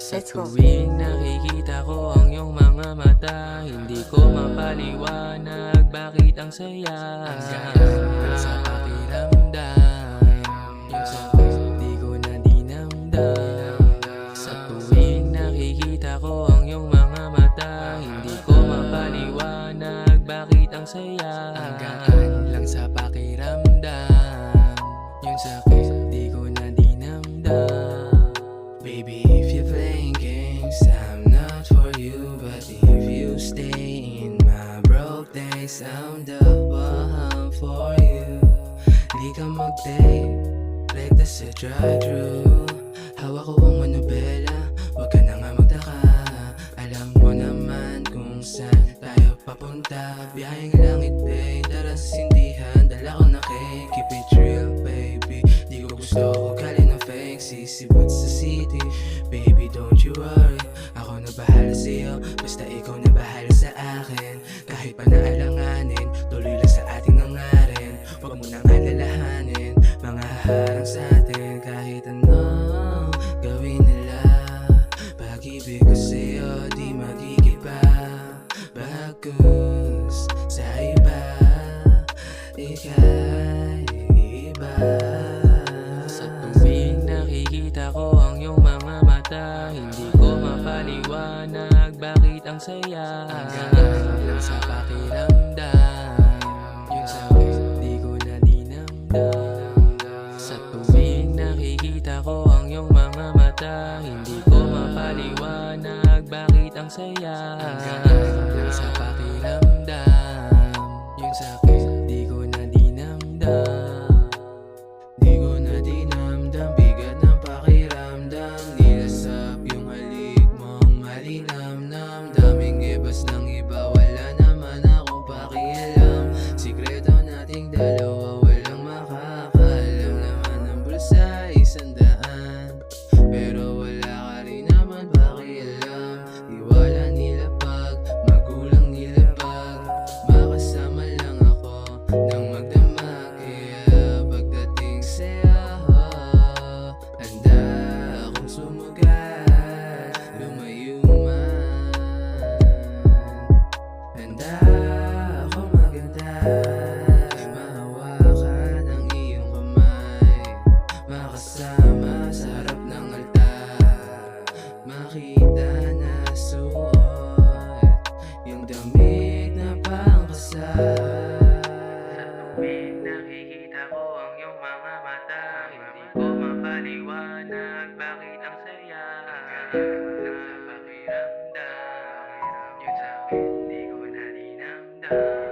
Let's go. tuwing nakikita ko ang iyong mga mata, hindi ko mapaliwanag bakit ang saya. Ang gaan sa pakiramdam, yung sakit di ko na dinamdam. Sa tuwing nakikita ko ang iyong mga mata, hindi ko mapaliwanag bakit ang saya. Ang gaan lang sa pakiramdam, yung sakit di ko na dinamdam. Baby, if you're playing games, I'm not for you. But if you stay in my broke days, I'm the one for you. Di ka mag-date, rekta sa drive-thru. Hawak ko ang manubela, wag ka na nga magtaka. Alam mo naman kung saan tayo papunta. Biyaheng langit, babe, tara sa sindihan. Dala ko na cake, keep it real, baby. Di ko gusto ugali na fake, sisibot sa city. Baby, don't you worry, ako na bahala sa'yo. Basta ikaw na bahala sa akin. Kahit pa naalanganin, tuloy lang sa ating nangarin. Huwag mo nang alalahanin mga haharang sa atin. Kahit anong gawin nila, pag-ibig ko sa'yo di magigiba. Bagus sa iba, ika'y iba. Sa tuwing nakikita ko ang iyong mga mata, hindi ko mapaliwanag bakit ang saya. Ang gaan lang sa pakiramdam, yung sakit di ko na dinamdam. Sa tuwing nakikita ko ang iyong mga mata, hindi ko mapaliwanag bakit ang saya. Ang gaan lang sa pakiramdam, yung sakit di ko na dinamdam. Di ko na dinamdam, bigat ng pakiramdam. Nilasap yung halik mong malinamnam. Daming ibas ng iba, wala naman akong pakialam. Sikreto nating dalawa, walang makakaalam. Naman ang bulsa, 100, pero wala ka rin naman pakialam. Tiwala nilapag, magulang nilapag. Makasama lang ako nang magdamag. Kaya pagdating sa'yo, handa akong sumugat. Lumayo man, handa akong magantay. Mahawakan ang iyong kamay, makasama sa harap ng altar. Makita na suot yung damit na pangkasal. Sa tuwing nakikita ko ang iyong mga mata, hindi ko mapaliwanag bakit ang saya. Ang gaan lang sa pakiramdam, yung sakit di ko na dinamdam.